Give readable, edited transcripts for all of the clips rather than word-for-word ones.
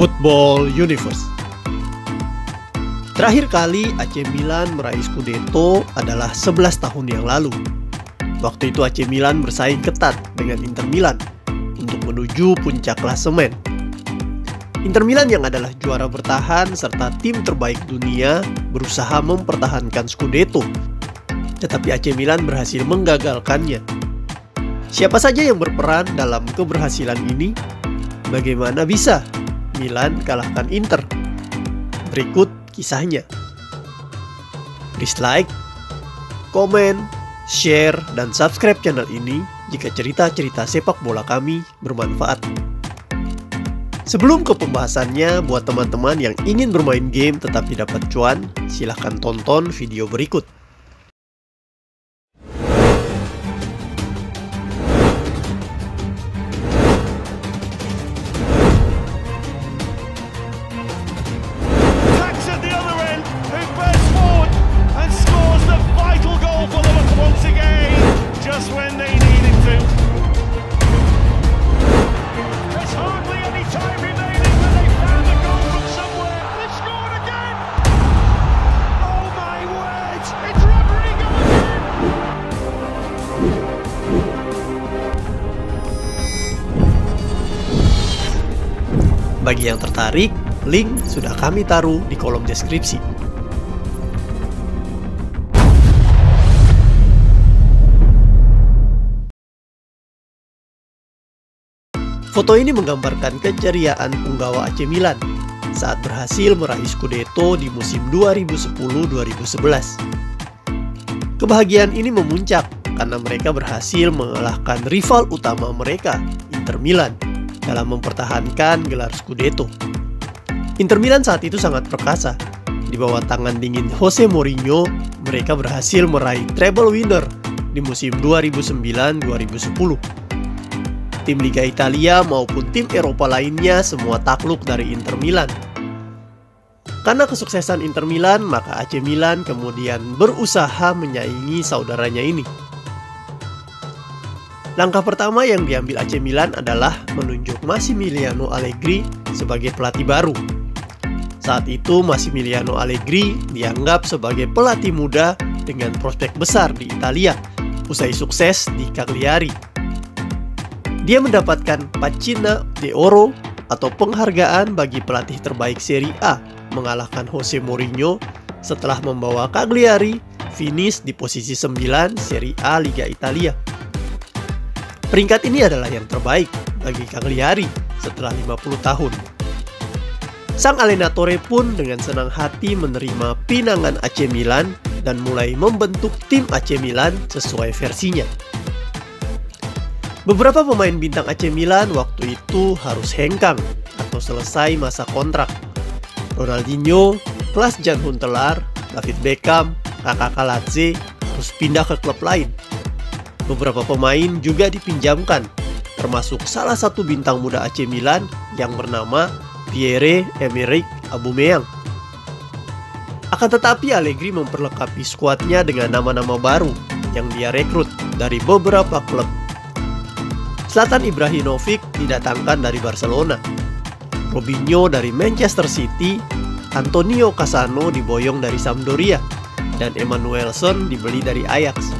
Football Universe. Terakhir kali AC Milan meraih Scudetto adalah 11 tahun yang lalu. Waktu itu AC Milan bersaing ketat dengan Inter Milan untuk menuju puncak klasemen. Inter Milan yang adalah juara bertahan serta tim terbaik dunia berusaha mempertahankan Scudetto, tetapi AC Milan berhasil menggagalkannya. Siapa saja yang berperan dalam keberhasilan ini? Bagaimana bisa Milan kalahkan Inter? Berikut kisahnya. Please like, komen, share, dan subscribe channel ini jika cerita-cerita sepak bola kami bermanfaat. Sebelum ke pembahasannya, buat teman-teman yang ingin bermain game tetapi dapat cuan, silahkan tonton video berikut. Bagi yang tertarik, link sudah kami taruh di kolom deskripsi. Foto ini menggambarkan keceriaan punggawa AC Milan saat berhasil meraih Scudetto di musim 2010-2011. Kebahagiaan ini memuncak karena mereka berhasil mengalahkan rival utama mereka, Inter Milan, dalam mempertahankan gelar Scudetto. Inter Milan saat itu sangat perkasa. Di bawah tangan dingin Jose Mourinho, mereka berhasil meraih treble winner di musim 2009-2010. Tim Liga Italia maupun tim Eropa lainnya semua takluk dari Inter Milan. Karena kesuksesan Inter Milan, maka AC Milan kemudian berusaha menyaingi saudaranya ini. Langkah pertama yang diambil AC Milan adalah menunjuk Massimiliano Allegri sebagai pelatih baru. Saat itu Massimiliano Allegri dianggap sebagai pelatih muda dengan prospek besar di Italia usai sukses di Cagliari. Dia mendapatkan Pacina d'Oro atau penghargaan bagi pelatih terbaik Serie A, mengalahkan Jose Mourinho setelah membawa Cagliari finish di posisi 9 Serie A Liga Italia. Peringkat ini adalah yang terbaik bagi Cagliari setelah 50 tahun. Sang allenatore pun dengan senang hati menerima pinangan AC Milan dan mulai membentuk tim AC Milan sesuai versinya. Beberapa pemain bintang AC Milan waktu itu harus hengkang atau selesai masa kontrak. Ronaldinho, Klaas-Jan Huntelaar, David Beckham, Kakak Kaladze harus pindah ke klub lain. Beberapa pemain juga dipinjamkan, termasuk salah satu bintang muda AC Milan yang bernama Pierre-Emerick Aubameyang. Akan tetapi Allegri memperlengkapi skuadnya dengan nama-nama baru yang dia rekrut dari beberapa klub. Zlatan Ibrahimovic didatangkan dari Barcelona, Robinho dari Manchester City, Antonio Cassano diboyong dari Sampdoria, dan Emmanuelsson dibeli dari Ajax.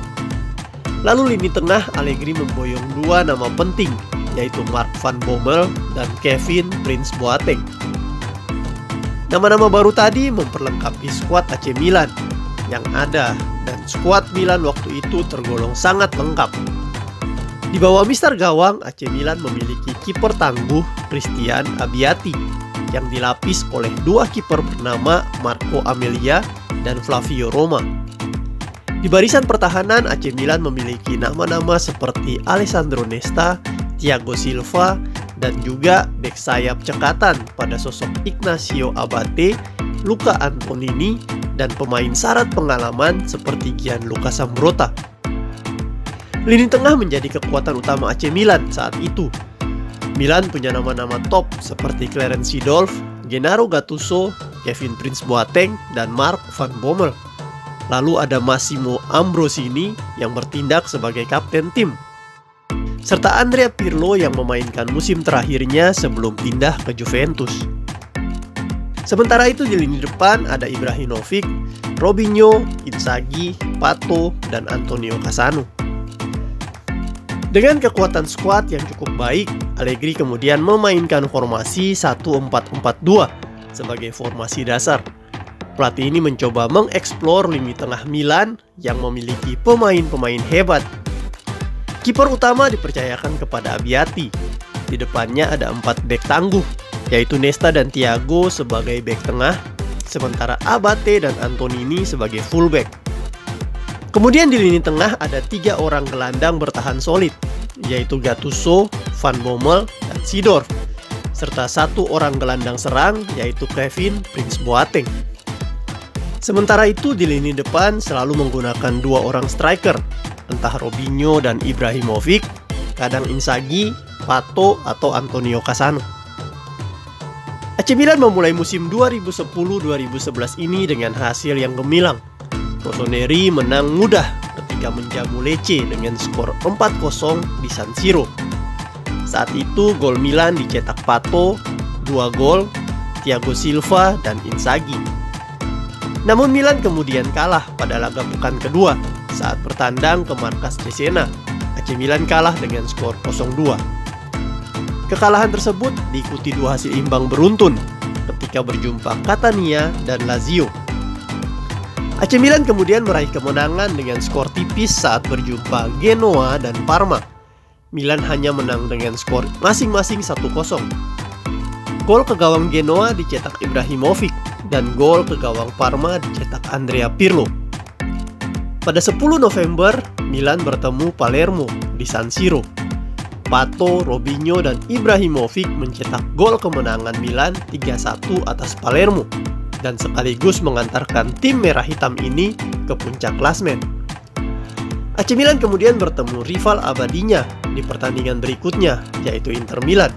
Lalu lini tengah Allegri memboyong dua nama penting, yaitu Mark van Bommel dan Kevin Prince Boateng. Nama-nama baru tadi memperlengkapi skuad AC Milan yang ada, dan skuad Milan waktu itu tergolong sangat lengkap. Di bawah mister gawang, AC Milan memiliki kiper tangguh Christian Abbiati yang dilapis oleh dua kiper bernama Marco Amelia dan Flavio Roma. Di barisan pertahanan, AC Milan memiliki nama-nama seperti Alessandro Nesta, Thiago Silva, dan juga bek sayap cekatan pada sosok Ignacio Abate, Luca Antonini, dan pemain syarat pengalaman seperti Gianluca Zambrotta. Lini tengah menjadi kekuatan utama AC Milan saat itu. Milan punya nama-nama top seperti Clarence Seedorf, Gennaro Gattuso, Kevin Prince Boateng, dan Mark van Bommel. Lalu ada Massimo Ambrosini yang bertindak sebagai kapten tim. serta Andrea Pirlo yang memainkan musim terakhirnya sebelum pindah ke Juventus. Sementara itu di lini depan ada Ibrahimovic, Robinho, Inzaghi, Pato, dan Antonio Cassano. Dengan kekuatan skuad yang cukup baik, Allegri kemudian memainkan formasi 1-4-4-2 sebagai formasi dasar. Pelatih ini mencoba mengeksplor lini tengah Milan yang memiliki pemain-pemain hebat. Kiper utama dipercayakan kepada Abbiati. Di depannya ada 4 bek tangguh, yaitu Nesta dan Thiago sebagai bek tengah, sementara Abate dan Antonini sebagai fullback. Kemudian di lini tengah ada 3 orang gelandang bertahan solid, yaitu Gattuso, Van Bommel, dan Seedorf, serta 1 orang gelandang serang, yaitu Kevin Prince Boateng. Sementara itu di lini depan selalu menggunakan 2 orang striker, entah Robinho dan Ibrahimovic, kadang Inzaghi, Pato, atau Antonio Cassano. AC Milan memulai musim 2010-2011 ini dengan hasil yang gemilang. Rossoneri menang mudah ketika menjamu Lecce dengan skor 4-0 di San Siro. Saat itu gol Milan dicetak Pato, 2 gol, Thiago Silva, dan Inzaghi. Namun Milan kemudian kalah pada laga pekan kedua saat bertandang ke markas Cesena. AC Milan kalah dengan skor 0-2. Kekalahan tersebut diikuti 2 hasil imbang beruntun ketika berjumpa Catania dan Lazio. AC Milan kemudian meraih kemenangan dengan skor tipis saat berjumpa Genoa dan Parma. Milan hanya menang dengan skor masing-masing 1-0. Gol ke gawang Genoa dicetak Ibrahimovic dan gol ke gawang Parma dicetak Andrea Pirlo. Pada 10 November, Milan bertemu Palermo di San Siro. Pato, Robinho, dan Ibrahimovic mencetak gol kemenangan Milan 3-1 atas Palermo dan sekaligus mengantarkan tim merah hitam ini ke puncak klasmen. AC Milan kemudian bertemu rival abadinya di pertandingan berikutnya, yaitu Inter Milan.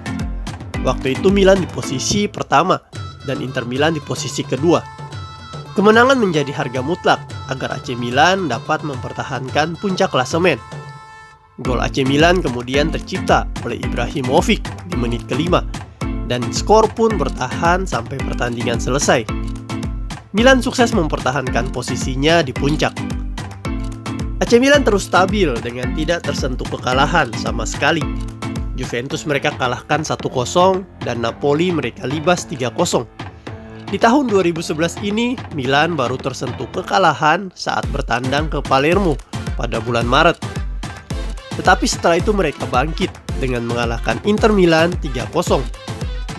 Waktu itu Milan di posisi pertama dan Inter Milan di posisi kedua. Kemenangan menjadi harga mutlak agar AC Milan dapat mempertahankan puncak klasemen. Gol AC Milan kemudian tercipta oleh Ibrahimovic di menit kelima dan skor pun bertahan sampai pertandingan selesai. Milan sukses mempertahankan posisinya di puncak. AC Milan terus stabil dengan tidak tersentuh kekalahan sama sekali. Juventus mereka kalahkan 1-0 dan Napoli mereka libas 3-0. Di tahun 2011 ini, Milan baru tersentuh kekalahan saat bertandang ke Palermo pada bulan Maret. Tetapi setelah itu mereka bangkit dengan mengalahkan Inter Milan 3-0.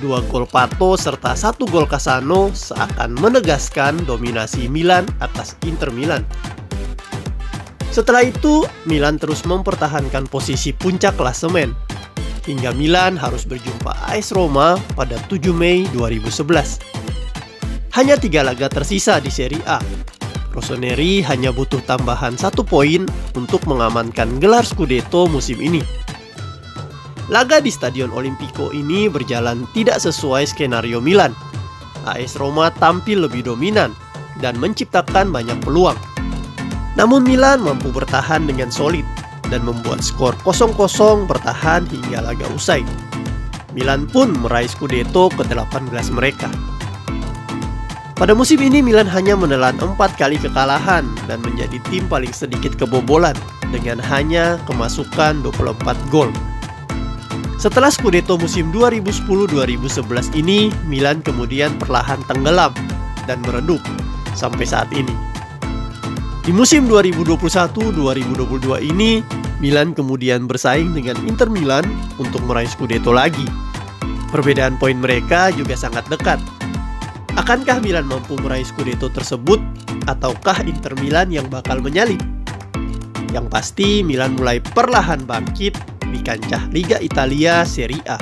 2 gol Pato serta 1 gol Cassano seakan menegaskan dominasi Milan atas Inter Milan. Setelah itu, Milan terus mempertahankan posisi puncak klasemen hingga Milan harus berjumpa AS Roma pada 7 Mei 2011. Hanya 3 laga tersisa di Serie A. Rossoneri hanya butuh tambahan 1 poin untuk mengamankan gelar Scudetto musim ini. Laga di Stadion Olimpico ini berjalan tidak sesuai skenario Milan. AS Roma tampil lebih dominan dan menciptakan banyak peluang. Namun Milan mampu bertahan dengan solid dan membuat skor 0-0 bertahan hingga laga usai. Milan pun meraih Scudetto ke-18 mereka. Pada musim ini Milan hanya menelan 4 kali kekalahan dan menjadi tim paling sedikit kebobolan dengan hanya kemasukan 24 gol. Setelah Scudetto musim 2010-2011 ini, Milan kemudian perlahan tenggelam dan meredup sampai saat ini. Di musim 2021-2022 ini, Milan kemudian bersaing dengan Inter Milan untuk meraih Scudetto lagi. Perbedaan poin mereka juga sangat dekat. Akankah Milan mampu meraih Scudetto tersebut, ataukah Inter Milan yang bakal menyalip? Yang pasti Milan mulai perlahan bangkit di kancah Liga Italia Serie A.